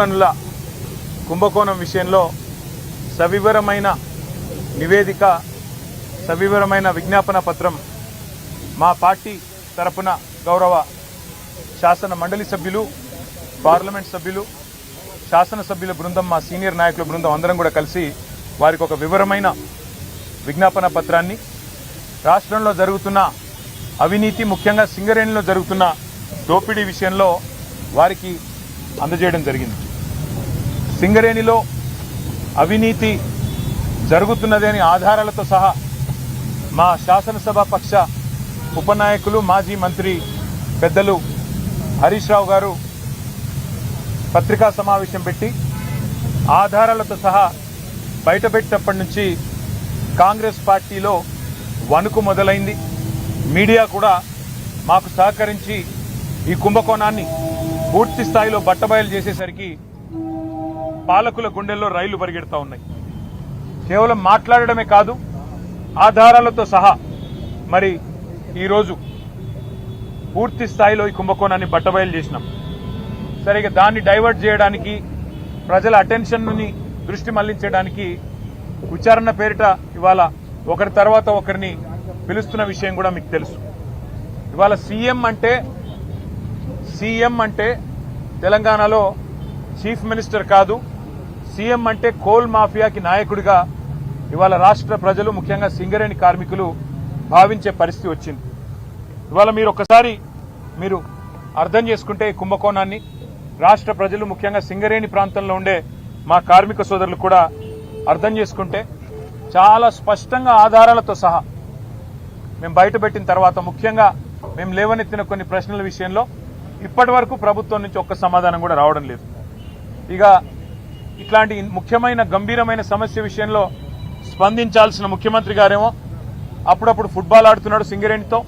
గనుల కుంభకోణం విషయంలో సవివరమైన నివేదిక, సవివరమైన విజ్ఞాపన పత్రం మా పార్టీ తరపున గౌరవ శాసన మండలి సభ్యులు, పార్లమెంట్ సభ్యులు, శాసనసభ్యుల బృందం, మా సీనియర్ నాయకుల బృందం అందరం కూడా కలిసి వారికి ఒక వివరమైన విజ్ఞాపన పత్రాన్ని రాష్ట్రంలో జరుగుతున్న అవినీతి, ముఖ్యంగా సింగరేణిలో జరుగుతున్న దోపిడీ విషయంలో వారికి అందజేయడం జరిగింది. సింగరేణిలో అవినీతి జరుగుతున్నదని ఆధారాలతో సహా మా శాసనసభ పక్ష ఉపనాయకులు, మాజీ మంత్రి పెద్దలు హరీష్ రావు గారు పత్రికా సమావేశం పెట్టి ఆధారాలతో సహా బయటపెట్టినప్పటి నుంచి కాంగ్రెస్ పార్టీలో వణుకు మొదలైంది. మీడియా కూడా మాకు సహకరించి ఈ కుంభకోణాన్ని పూర్తి స్థాయిలో బట్టబయలు చేసేసరికి పాలకుల గుండెల్లో రైళ్లు పరిగెడతా ఉన్నాయి. కేవలం మాట్లాడడమే కాదు, ఆధారాలతో సహా మరి ఈరోజు పూర్తి స్థాయిలో ఈ కుంభకోణాన్ని బట్టబయలు చేసినాం. సరిగా దాన్ని డైవర్ట్ చేయడానికి, ప్రజల అటెన్షన్ని దృష్టి మళ్లించడానికి విచారణ పేరిట ఇవాళ ఒకరి తర్వాత ఒకరిని పిలుస్తున్న విషయం కూడా మీకు తెలుసు. ఇవాళ సీఎం అంటే తెలంగాణలో చీఫ్ మినిస్టర్ కాదు, సీఎం అంటే కోల్ మాఫియాకి నాయకుడిగా ఇవాళ రాష్ట్ర ప్రజలు, ముఖ్యంగా సింగరేణి కార్మికులు భావించే పరిస్థితి వచ్చింది. ఇవాళ మీరు ఒక్కసారి అర్థం చేసుకుంటే ఈ కుంభకోణాన్ని రాష్ట్ర ప్రజలు, ముఖ్యంగా సింగరేణి ప్రాంతంలో ఉండే మా కార్మిక సోదరులు కూడా అర్థం చేసుకుంటే చాలా స్పష్టంగా ఆధారాలతో సహా మేము బయటపెట్టిన తర్వాత, ముఖ్యంగా మేము లేవనెత్తిన కొన్ని ప్రశ్నల విషయంలో ఇప్పటి వరకు ప్రభుత్వం నుంచి ఒక్క సమాధానం కూడా రావడం లేదు. ఇక ఇట్లాంటి ముఖ్యమైన గంభీరమైన సమస్య విషయంలో స్పందించాల్సిన ముఖ్యమంత్రి గారేమో అప్పుడప్పుడు ఫుట్బాల్ ఆడుతున్నాడు సింగరేణితో,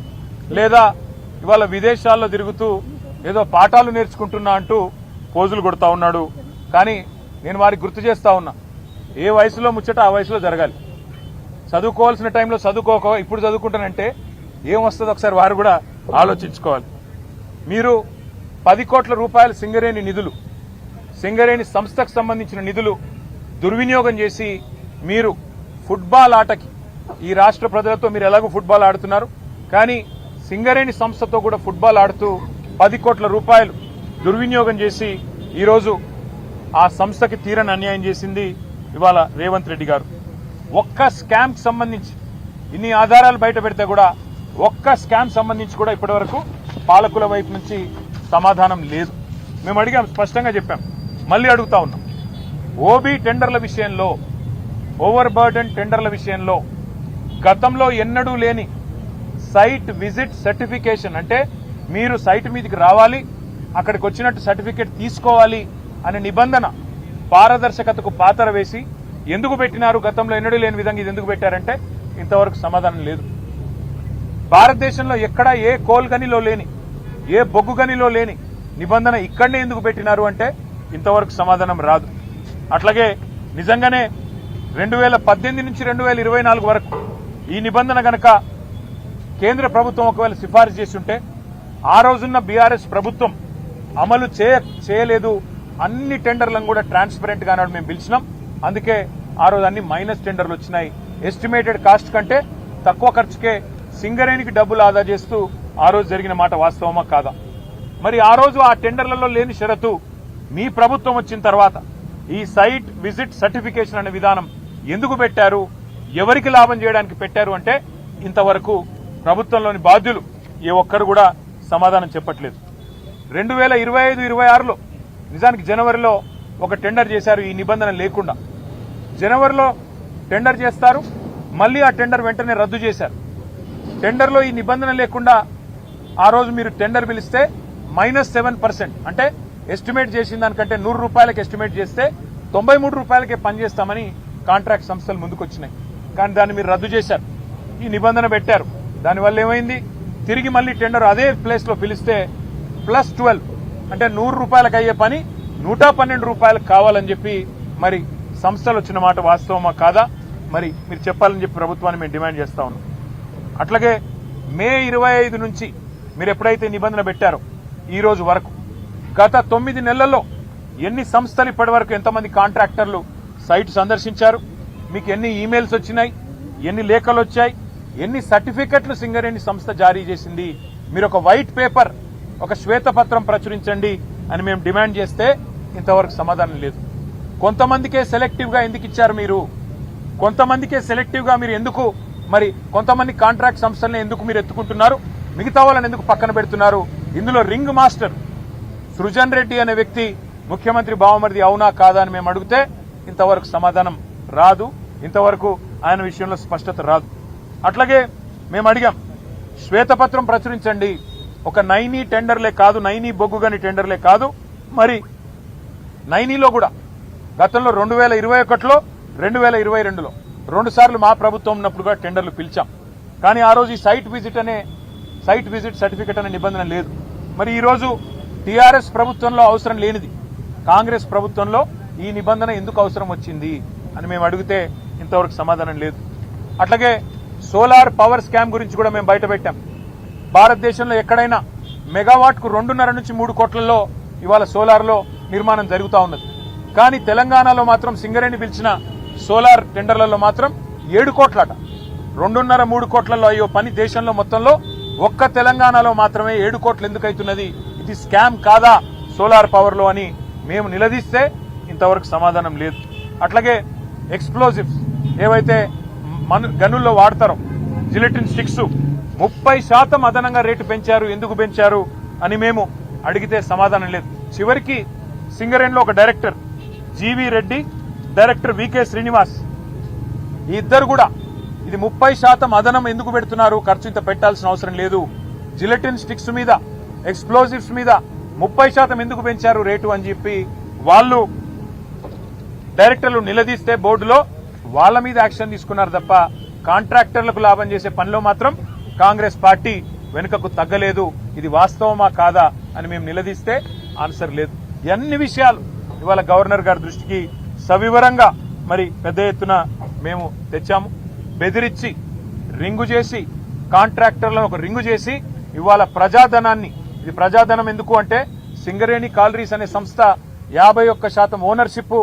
లేదా ఇవాళ విదేశాల్లో తిరుగుతూ ఏదో పాఠాలు నేర్చుకుంటున్నా అంటూ పోజులు కొడతా ఉన్నాడు. కానీ నేను వారికి గుర్తు చేస్తా ఉన్నా, ఏ వయసులో ముచ్చట ఆ వయసులో జరగాలి. చదువుకోవాల్సిన టైంలో చదువుకోక ఇప్పుడు చదువుకుంటానంటే ఏం వస్తుందో ఒకసారి వారు కూడా ఆలోచించుకోవాలి. మీరు 10 కోట్ల రూపాయల సింగరేణి నిధులు, సింగరేణి సంస్థకు సంబంధించిన నిధులు దుర్వినియోగం చేసి మీరు ఫుట్బాల్ ఆటకి, ఈ రాష్ట్ర ప్రజలతో మీరు ఎలాగో ఫుట్బాల్ ఆడుతున్నారు, కానీ సింగరేణి సంస్థతో కూడా ఫుట్బాల్ ఆడుతూ 10 కోట్ల రూపాయలు దుర్వినియోగం చేసి ఈరోజు ఆ సంస్థకి తీరని అన్యాయం చేసింది ఇవాళ రేవంత్ రెడ్డి గారు. ఒక్క స్కామ్కి సంబంధించి ఇన్ని ఆధారాలు బయట పెడితే కూడా ఒక్క స్కామ్ సంబంధించి కూడా ఇప్పటివరకు పాలకుల వైపు నుంచి సమాధానం లేదు. మేము అడిగాం, స్పష్టంగా చెప్పాం, మళ్ళీ అడుగుతా ఉన్నాం. ఓబీ టెండర్ల విషయంలో, ఓవర్ బర్డెన్ టెండర్ల విషయంలో గతంలో ఎన్నడూ లేని సైట్ విజిట్ సర్టిఫికేషన్, అంటే మీరు సైట్ మీదకి రావాలి, అక్కడికి వచ్చినట్టు సర్టిఫికేట్ తీసుకోవాలి అనే నిబంధన పారదర్శకతకు పాతర వేసి ఎందుకు పెట్టినారు, గతంలో ఎన్నడూ లేని విధంగా ఇది ఎందుకు పెట్టారంటే ఇంతవరకు సమాధానం లేదు. భారతదేశంలో ఎక్కడా ఏ కోల్ గనిలో లేని, ఏ బొగ్గు గనిలో లేని నిబంధన ఇక్కడనే ఎందుకు పెట్టినారు అంటే ఇంతవరకు సమాధానం రాదు. అట్లాగే నిజంగానే 2018 నుంచి 2024 వరకు ఈ నిబంధన గనక కేంద్ర ప్రభుత్వం ఒకవేళ సిఫారసు చేసి ఉంటే ఆ రోజున్న బీఆర్ఎస్ ప్రభుత్వం అమలు చేయలేదు. అన్ని టెండర్లను కూడా ట్రాన్స్పరెంట్ గా అన్నాడు, మేము పిలిచినాం. అందుకే ఆ రోజు అన్ని మైనస్ టెండర్లు వచ్చినాయి. ఎస్టిమేటెడ్ కాస్ట్ కంటే తక్కువ ఖర్చుకే సింగరేణికి డబ్బులు ఆదా చేస్తూ ఆ రోజు జరిగిన మాట వాస్తవమా కాదా? మరి ఆ రోజు ఆ టెండర్లలో లేని షరతు మీ ప్రభుత్వం వచ్చిన తర్వాత ఈ సైట్ విజిట్ సర్టిఫికేషన్ అనే విధానం ఎందుకు పెట్టారు, ఎవరికి లాభం చేయడానికి పెట్టారు అంటే ఇంతవరకు ప్రభుత్వంలోని బాధ్యులు ఏ ఒక్కరు కూడా సమాధానం చెప్పట్లేదు. 2025-26లో నిజానికి జనవరిలో ఒక టెండర్ చేశారు ఈ నిబంధన లేకుండా. జనవరిలో టెండర్ చేస్తారు, మళ్ళీ ఆ టెండర్ వెంటనే రద్దు చేశారు. టెండర్లో ఈ నిబంధన లేకుండా ఆ రోజు మీరు టెండర్ పిలిస్తే -7%, అంటే ఎస్టిమేట్ చేసిన దానికంటే 100 రూపాయలకు ఎస్టిమేట్ చేస్తే 93 రూపాయలకే పనిచేస్తామని కాంట్రాక్ట్ సంస్థలు ముందుకొచ్చినాయి. కానీ దాన్ని మీరు రద్దు చేశారు, ఈ నిబంధన పెట్టారు. దానివల్ల ఏమైంది, తిరిగి మళ్ళీ టెండర్ అదే ప్లేస్లో పిలిస్తే +12, అంటే 100 రూపాయలకు అయ్యే పని 112 రూపాయలకు కావాలని చెప్పి మరి సంస్థలు వచ్చిన మాట వాస్తవమా కాదా మరి మీరు చెప్పాలని చెప్పి ప్రభుత్వాన్ని మేము డిమాండ్ చేస్తా ఉన్నాం. అట్లాగే మే 25 నుంచి మీరు ఎప్పుడైతే నిబంధన పెట్టారో ఈ రోజు వరకు గత 9 నెలల్లో ఎన్ని సంస్థలు ఇప్పటివరకు ఎంతమంది కాంట్రాక్టర్లు సైట్ సందర్శించారు, మీకు ఎన్ని ఈమెయిల్స్ వచ్చినాయి, ఎన్ని లేఖలు వచ్చాయి, ఎన్ని సర్టిఫికెట్లు సింగరేణి సంస్థ జారీ చేసింది, మీరు ఒక వైట్ పేపర్, ఒక శ్వేతపత్రం ప్రచురించండి అని మేము డిమాండ్ చేస్తే ఇంతవరకు సమాధానం లేదు. కొంతమందికే సెలెక్టివ్ గా ఎందుకు ఇచ్చారు మీరు? కొంతమందికే సెలెక్టివ్ గా మీరు ఎందుకు మరి కొంతమంది కాంట్రాక్ట్ సంస్థలను ఎందుకు మీరు ఎత్తుకుంటున్నారు? మిగతా వాళ్ళని ఎందుకు పక్కన పెడుతున్నారు? ఇందులో రింగ్ మాస్టర్ సృజన్ రెడ్డి అనే వ్యక్తి ముఖ్యమంత్రి బావమరిది అవునా కాదా అని మేము అడిగితే ఇంతవరకు సమాధానం రాదు. ఇంతవరకు ఆయన విషయంలో స్పష్టత రాదు. అట్లాగే మేము అడిగాం, శ్వేతపత్రం ప్రచురించండి. ఒక నైనీ టెండర్లే కాదు, నైనీ బొగ్గుగని టెండర్లే కాదు, మరి నైనీలో కూడా గతంలో 2021లో 2022లో 2 సార్లు మా ప్రభుత్వం ఉన్నప్పుడు కూడా టెండర్లు పిలిచాం. కానీ ఆ రోజు ఈ సైట్ విజిట్ సర్టిఫికెట్ అనే నిబంధన లేదు. మరి ఈ రోజు టీఆర్ఎస్ ప్రభుత్వంలో అవసరం లేనిది కాంగ్రెస్ ప్రభుత్వంలో ఈ నిబంధన ఎందుకు అవసరం వచ్చింది అని మేము అడిగితే ఇంతవరకు సమాధానం లేదు. అట్లాగే సోలార్ పవర్ స్కామ్ గురించి కూడా మేము బయట పెట్టాం. భారతదేశంలో ఎక్కడైనా మెగావాట్కు 2.5 నుంచి 3 కోట్లలో ఇవాళ సోలార్లో నిర్మాణం జరుగుతూ ఉన్నది. కానీ తెలంగాణలో మాత్రం సింగరేణి పిలిచిన సోలార్ టెండర్లలో మాత్రం 7 కోట్లట. 2.5-3 కోట్లలో అయ్యో పని దేశంలో మొత్తంలో ఒక్క తెలంగాణలో మాత్రమే 7 కోట్లు ఎందుకు అవుతున్నది? ఇది స్కామ్ కాదా సోలార్ పవర్ లో అని మేము నిలదీస్తే ఇంతవరకు సమాధానం లేదు. అట్లాగే ఎక్స్ప్లోజివ్స్ ఏవైతే గనుల్లో వాడతారో జిలెటిన్ స్టిక్స్ 30% అదనంగా రేటు పెంచారు, ఎందుకు పెంచారు అని మేము అడిగితే సమాధానం లేదు. చివరికి సింగరేణిలో ఒక director GV Reddy, director VK Srinivas, ఈ ఇద్దరు కూడా ఇది 30% అదనం ఎందుకు పెడుతున్నారు, ఖర్చు ఇంత పెట్టాల్సిన అవసరం లేదు, జిలెటిన్ స్టిక్స్ మీద ఎక్స్ప్లోజివ్స్ మీద 30% ఎందుకు పెంచారు రేటు అని చెప్పి వాళ్ళు డైరెక్టర్లు నిలదీస్తే బోర్డులో వాళ్ళ మీద యాక్షన్ తీసుకున్నారు తప్ప కాంట్రాక్టర్లకు లాభం చేసే పనిలో మాత్రం కాంగ్రెస్ పార్టీ వెనుకకు తగ్గలేదు. ఇది వాస్తవమా కాదా అని మేము నిలదీస్తే ఆన్సర్ లేదు. అన్ని విషయాలు ఇవాళ గవర్నర్ గారి దృష్టికి సవివరంగా మరి పెద్ద ఎత్తున మేము తెచ్చాము. బెదిరించి రింగు చేసి కాంట్రాక్టర్లను ఒక రింగు చేసి ఇవాళ ప్రజాధనాన్ని, ఇది ప్రజాధనం ఎందుకు అంటే సింగరేణి కాలరీస్ అనే సంస్థ 51% ఓనర్షిప్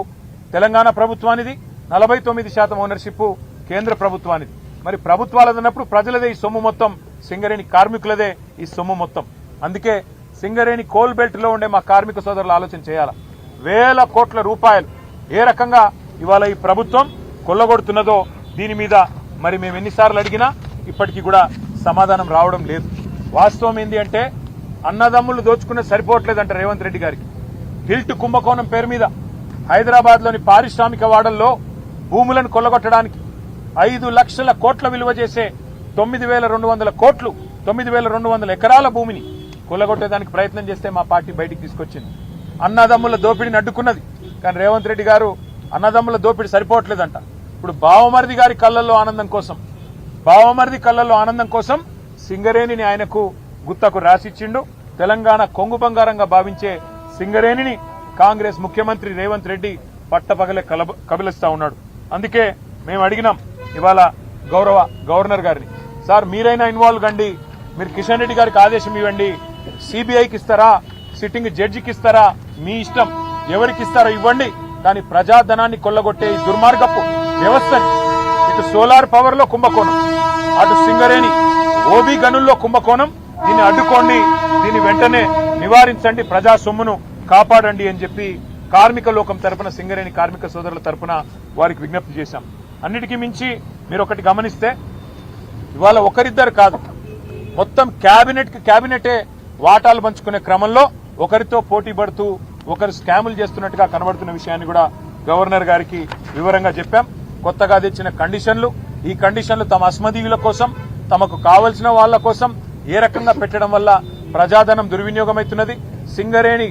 తెలంగాణ ప్రభుత్వానిది, 49% ఓనర్షిప్ కేంద్ర ప్రభుత్వానిది. మరి ప్రభుత్వాలదన్నప్పుడు ప్రజలదే ఈ సొమ్ము మొత్తం, సింగరేణి కార్మికులదే ఈ సొమ్ము మొత్తం. అందుకే సింగరేణి కోల్ బెల్ట్ లో ఉండే మా కార్మిక సోదరులు ఆలోచన చేయాలా, వేల కోట్ల రూపాయలు ఏ రకంగా ఇవాళ ఈ ప్రభుత్వం కొల్లగొడుతున్నదో దీని మీద మరి మేము ఎన్నిసార్లు అడిగినా ఇప్పటికీ కూడా సమాధానం రావడం లేదు. వాస్తవం ఏంటి అంటే అన్నదమ్ములు దోచుకునే సరిపోవట్లేదంట రేవంత్ రెడ్డి గారికి. హిల్ట్ కుంభకోణం పేరు మీద హైదరాబాద్ లోని పారిశ్రామిక వాడల్లో భూములను కొల్లగొట్టడానికి 5 లక్షల కోట్ల విలువ చేసే 9,200 కోట్లు, 9,200 ఎకరాల భూమిని కొల్లగొట్టేదానికి ప్రయత్నం చేస్తే మా పార్టీ బయటికి తీసుకొచ్చింది. అన్నదమ్ముల దోపిడిని అడ్డుకున్నది. కానీ రేవంత్ రెడ్డి గారు అన్నదమ్ముల దోపిడి సరిపోవట్లేదంట. ఇప్పుడు బావమరిది గారి కళ్ళల్లో ఆనందం కోసం సింగరేణిని ఆయనకు గుత్తకు రాసిచ్చిండు. తెలంగాణ కొంగు బంగారంగా భావించే సింగరేణిని కాంగ్రెస్ ముఖ్యమంత్రి రేవంత్ రెడ్డి పట్టపగలే కబిలిస్తా ఉన్నాడు. అందుకే మేము అడిగినాం ఇవాళ గౌరవ గవర్నర్ గారిని, సార్ మీరైనా ఇన్వాల్వ్ కండి, మీరు కిషన్ రెడ్డి గారికి ఆదేశం ఇవ్వండి, సిబిఐకి ఇస్తారా, సిట్టింగ్ జడ్జికి ఇస్తారా, మీ ఇష్టం, ఎవరికి ఇస్తారో ఇవ్వండి, కానీ ప్రజాధనాన్ని కొల్లగొట్టే ఈ దుర్మార్గపు వ్యవస్థని, ఇటు సోలార్ పవర్ లో కుంభకోణం, అటు సింగరేణి ఓబీ గనుల్లో కుంభకోణం, దీన్ని అడ్డుకోండి, దీన్ని వెంటనే నివారించండి, ప్రజా సొమ్మును కాపాడండి అని చెప్పి కార్మిక లోకం తరపున, సింగరేణి కార్మిక సోదరుల తరపున వారికి విజ్ఞప్తి చేశాం. అన్నిటికీ మించి మీరు ఒకటి గమనిస్తే ఇవాళ ఒకరిద్దరు కాదు, మొత్తం క్యాబినెటే వాటాలు పంచుకునే క్రమంలో ఒకరితో పోటీ పడుతూ ఒకరు స్కాములు చేస్తున్నట్టుగా కనబడుతున్న విషయాన్ని కూడా గవర్నర్ గారికి వివరంగా చెప్పాం. కొత్తగా తెచ్చిన కండిషన్లు, ఈ కండిషన్లు తమ అస్మదీయుల కోసం, తమకు కావలసిన వాళ్ల కోసం ఏ రకంగా పెట్టడం వల్ల ప్రజాధనం దుర్వినియోగమవుతున్నది, సింగరేణి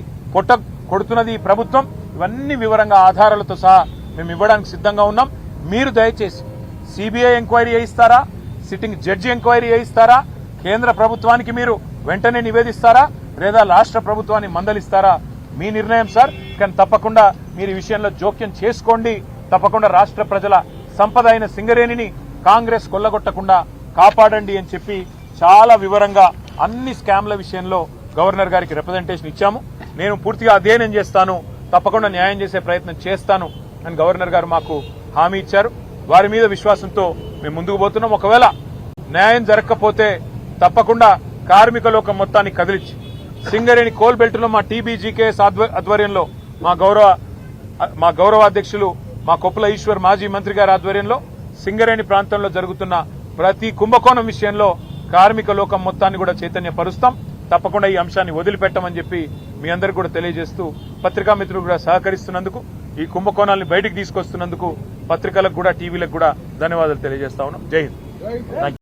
కొడుతున్నది ఈ ప్రభుత్వం, ఇవన్నీ వివరంగా ఆధారాలతో సహా మేము ఇవ్వడానికి సిద్ధంగా ఉన్నాం. మీరు దయచేసి సిబిఐ ఎంక్వైరీ చేయిస్తారా, సిట్టింగ్ జడ్జి ఎంక్వైరీ చేయిస్తారా, కేంద్ర ప్రభుత్వానికి మీరు వెంటనే నివేదిస్తారా, లేదా రాష్ట్ర ప్రభుత్వాన్ని మందలిస్తారా, మీ నిర్ణయం సార్. కానీ తప్పకుండా మీరు ఈ విషయంలో జోక్యం చేసుకోండి. తప్పకుండా రాష్ట్ర ప్రజల సంపద అయిన సింగరేణిని కాంగ్రెస్ కొల్లగొట్టకుండా కాపాడండి అని చెప్పి చాలా వివరంగా అన్ని స్కామ్ల విషయంలో గవర్నర్ గారికి రిప్రజెంటేషన్ ఇచ్చాము. నేను పూర్తిగా అధ్యయనం చేస్తాను, తప్పకుండా న్యాయం చేసే ప్రయత్నం చేస్తాను అని గవర్నర్ గారు మాకు హామీ ఇచ్చారు. వారి మీద విశ్వాసంతో మేము ముందుకు పోతున్నాం. ఒకవేళ న్యాయం జరగకపోతే తప్పకుండా కార్మిక లోకం మొత్తాన్ని కదిలించి సింగరేణి కోల్ బెల్ట్ లో మా టీబీజీకేఎస్ ఆధ్వర్యంలో మా గౌరవ అధ్యక్షులు మా కొప్పుల ఈశ్వర్ మాజీ మంత్రి గారి ఆధ్వర్యంలో సింగరేణి ప్రాంతంలో జరుగుతున్న ప్రతి కుంభకోణం విషయంలో కార్మిక లోకం మొత్తాన్ని కూడా చైతన్యపరుస్తాం. తప్పకుండా ఈ అంశాన్ని వదిలిపెట్టమని చెప్పి మీ అందరికీ కూడా తెలియజేస్తూ పత్రికా మిత్రులు కూడా సహకరిస్తున్నందుకు, ఈ కుంభకోణాలను బయటికి తీసుకొస్తున్నందుకు పత్రికలకు కూడా టీవీలకు కూడా ధన్యవాదాలు తెలియజేస్తా ఉన్నాం. జై హింద్.